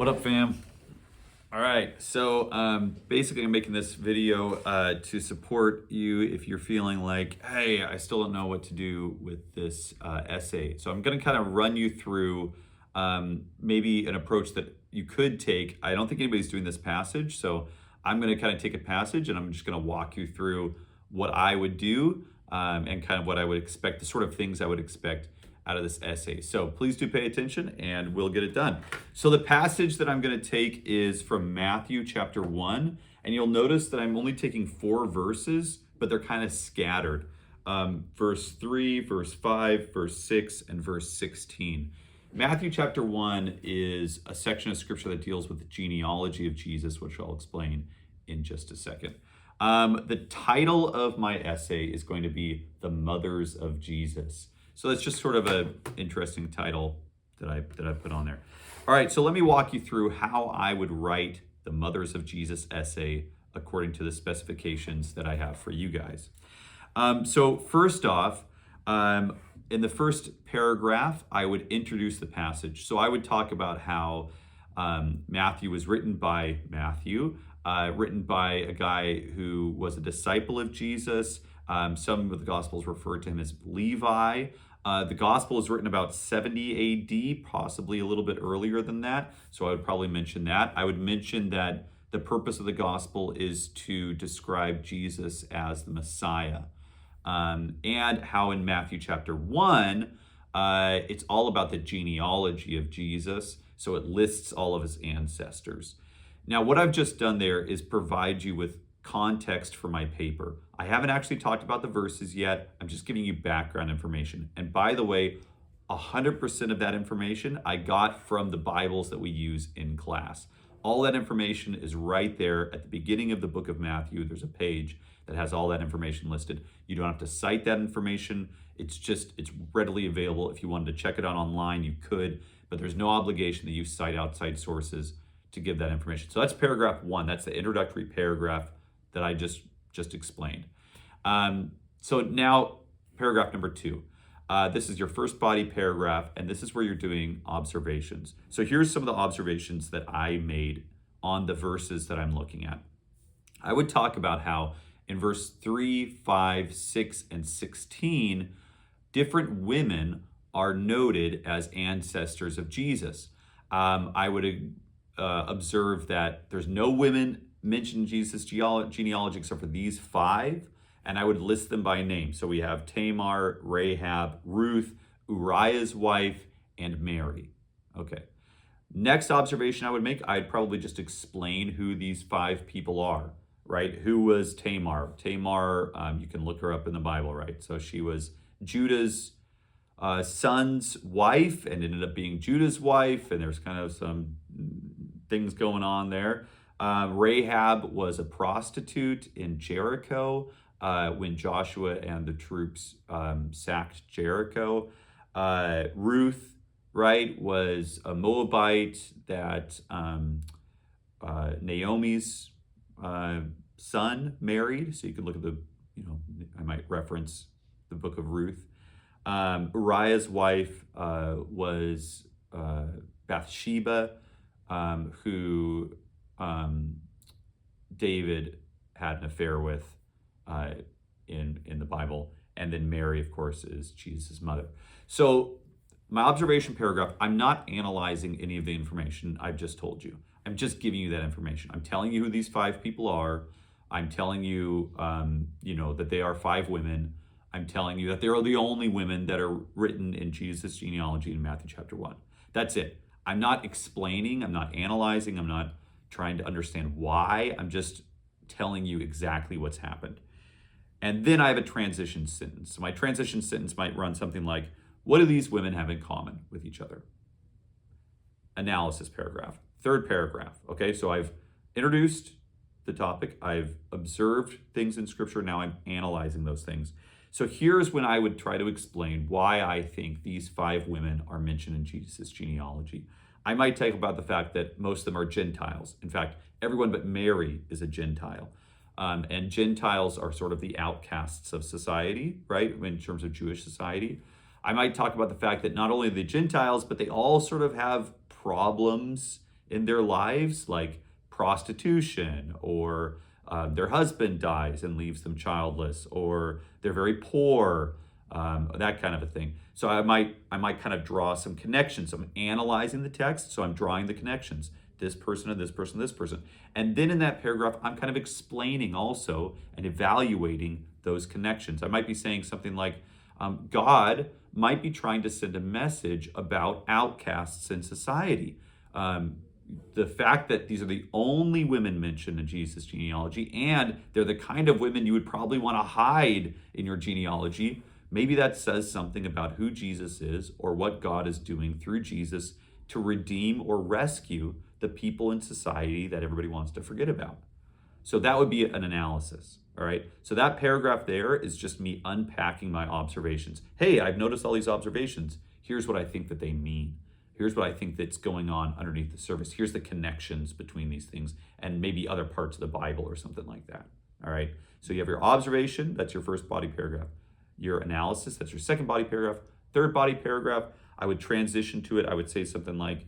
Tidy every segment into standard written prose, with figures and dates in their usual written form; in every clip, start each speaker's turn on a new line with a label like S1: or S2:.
S1: What up, fam? All right, so basically, I'm making this video to support you if you're feeling like, hey, I still don't know what to do with this essay. So I'm going to kind of run you through maybe an approach that you could take. I don't think anybody's doing this passage, so I'm going to kind of take a passage and I'm just going to walk you through what I would do and kind of what I would expect, the sort of things I would expect out of this essay. So please do pay attention and we'll get it done. So the passage that I'm going to take is from Matthew chapter 1. And you'll notice that I'm only taking 4 verses, but they're kind of scattered. Verse 3, verse 5, verse 6, and verse 16. Matthew chapter 1 is a section of scripture that deals with the genealogy of Jesus, which I'll explain in just a second. The title of my essay is going to be The Mothers of Jesus. So that's just sort of an interesting title that I put on there. All right, so let me walk you through how I would write the Mothers of Jesus essay according to the specifications that I have for you guys. So first off, in the first paragraph, I would introduce the passage. So I would talk about how Matthew was written by Matthew, written by a guy who was a disciple of Jesus. Some of the Gospels refer to him as Levi. The Gospel is written about 70 AD, possibly a little bit earlier than that. So I would probably mention that. I would mention that the purpose of the Gospel is to describe Jesus as the Messiah. And how in Matthew chapter 1, it's all about the genealogy of Jesus. So it lists all of his ancestors. Now, what I've just done there is provide you with context for my paper. I haven't actually talked about the verses yet. I'm just giving you background information. And by the way, 100% of that information I got from the Bibles that we use in class. All that information is right there at the beginning of the book of Matthew. There's a page that has all that information listed. You don't have to cite that information. It's readily available. If you wanted to check it out online, you could, but there's no obligation that you cite outside sources to give that information. So that's paragraph 1. That's the introductory paragraph that I just explained. So now paragraph number 2. This is your first body paragraph, and this is where you're doing observations. So here's some of the observations that I made on the verses that I'm looking at. I would talk about how in verse 3, 5, 6, and 16, different women are noted as ancestors of Jesus. I would observe that there's no women mentioned in Jesus' genealogy except for these 5, and I would list them by name. So we have Tamar, Rahab, Ruth, Uriah's wife, and Mary. Okay. Next observation I would make, I'd probably just explain who these 5 people are, right? Who was Tamar? Tamar, you can look her up in the Bible, right? So she was Judah's son's wife and ended up being Judah's wife, and there's kind of some things going on there. Rahab was a prostitute in Jericho when Joshua and the troops sacked Jericho. Ruth, right, was a Moabite that Naomi's son married. So you could look at I might reference the book of Ruth. Uriah's wife was Bathsheba, who David had an affair with in the Bible. And then Mary, of course, is Jesus' mother. So my observation paragraph, I'm not analyzing any of the information I've just told you. I'm just giving you that information. I'm telling you who these 5 people are. I'm telling you, that they are 5 women. I'm telling you that they are the only women that are written in Jesus' genealogy in Matthew chapter 1. That's it. I'm not explaining. I'm not analyzing. I'm not trying to understand why. I'm just telling you exactly what's happened. And then I have a transition sentence. So my transition sentence might run something like, what do these women have in common with each other? Analysis paragraph. Third paragraph. Okay, so I've introduced the topic. I've observed things in scripture. Now I'm analyzing those things. So here's when I would try to explain why I think these 5 women are mentioned in Jesus' genealogy. I might talk about the fact that most of them are Gentiles. In fact, everyone but Mary is a Gentile. And Gentiles are sort of the outcasts of society, right, in terms of Jewish society. I might talk about the fact that not only the Gentiles, but they all sort of have problems in their lives, like prostitution, or their husband dies and leaves them childless, or they're very poor, that kind of a thing. So I might kind of draw some connections. I'm analyzing the text, so I'm drawing the connections. This person and this person, this person. And then in that paragraph, I'm kind of explaining also and evaluating those connections. I might be saying something like, God might be trying to send a message about outcasts in society. The fact that these are the only women mentioned in Jesus' genealogy, and they're the kind of women you would probably want to hide in your genealogy, maybe that says something about who Jesus is or what God is doing through Jesus to redeem or rescue the people in society that everybody wants to forget about. So that would be an analysis, all right? So that paragraph there is just me unpacking my observations. Hey, I've noticed all these observations. Here's what I think that they mean. Here's what I think that's going on underneath the surface. Here's the connections between these things and maybe other parts of the Bible or something like that, all right? So you have your observation, that's your first body paragraph. Your analysis, that's your second body paragraph. Third body paragraph, I would transition to it. I would say something like,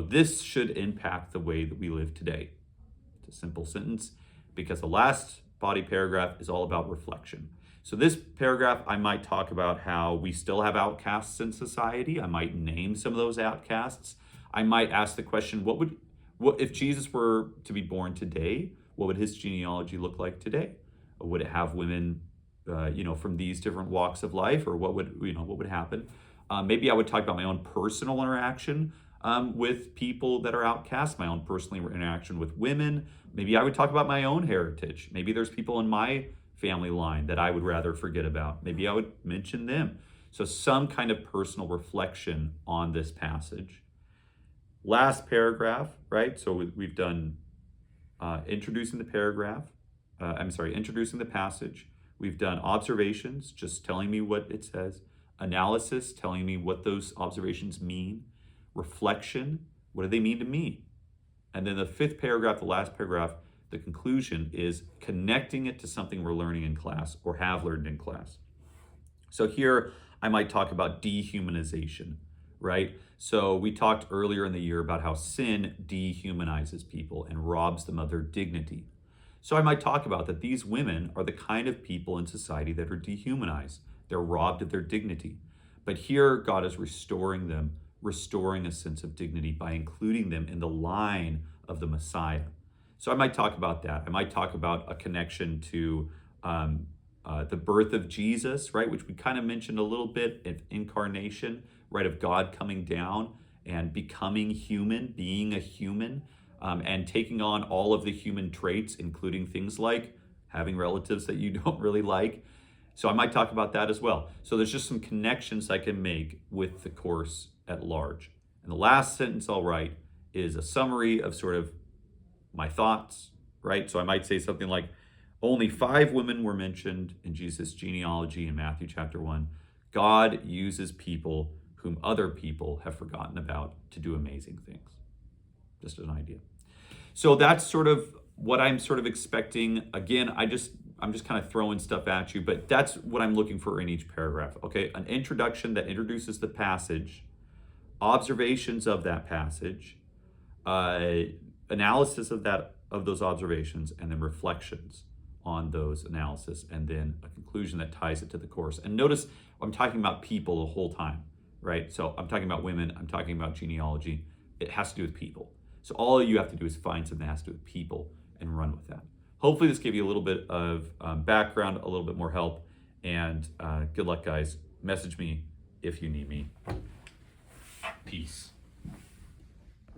S1: this should impact the way that we live today. It's a simple sentence because the last body paragraph is all about reflection. So this paragraph, I might talk about how we still have outcasts in society. I might name some of those outcasts. I might ask the question, what if Jesus were to be born today, what would his genealogy look like today? Would it have women from these different walks of life, or what would happen? Maybe I would talk about my own personal interaction with people that are outcasts, my own personal interaction with women. Maybe I would talk about my own heritage. Maybe there's people in my family line that I would rather forget about. Maybe I would mention them. So some kind of personal reflection on this passage. Last paragraph, right? So we've done introducing the passage. We've done observations, just telling me what it says. Analysis, telling me what those observations mean. Reflection, what do they mean to me? And then the fifth paragraph, the last paragraph, the conclusion is connecting it to something we're learning in class or have learned in class. So here I might talk about dehumanization, right? So we talked earlier in the year about how sin dehumanizes people and robs them of their dignity. So I might talk about that these women are the kind of people in society that are dehumanized. They're robbed of their dignity. But here God is restoring them, restoring a sense of dignity by including them in the line of the Messiah. So I might talk about that. I might talk about a connection to the birth of Jesus, right? Which we kind of mentioned a little bit, of incarnation, right? Of God coming down and becoming human, being a human, and taking on all of the human traits, including things like having relatives that you don't really like. So I might talk about that as well. So there's just some connections I can make with the course at large. And the last sentence I'll write is a summary of sort of my thoughts, right? So I might say something like, only 5 women were mentioned in Jesus' genealogy in Matthew chapter 1. God uses people whom other people have forgotten about to do amazing things. Just an idea. So that's sort of what I'm sort of expecting. Again, I'm just kind of throwing stuff at you, but that's what I'm looking for in each paragraph. Okay, an introduction that introduces the passage, observations of that passage, analysis of those observations, and then reflections on those analysis, and then a conclusion that ties it to the course. And notice I'm talking about people the whole time, right? So I'm talking about women, I'm talking about genealogy. It has to do with people. So all you have to do is find something that has to do with people and run with that. Hopefully this gave you a little bit of background, a little bit more help, and good luck, guys. Message me if you need me. Peace.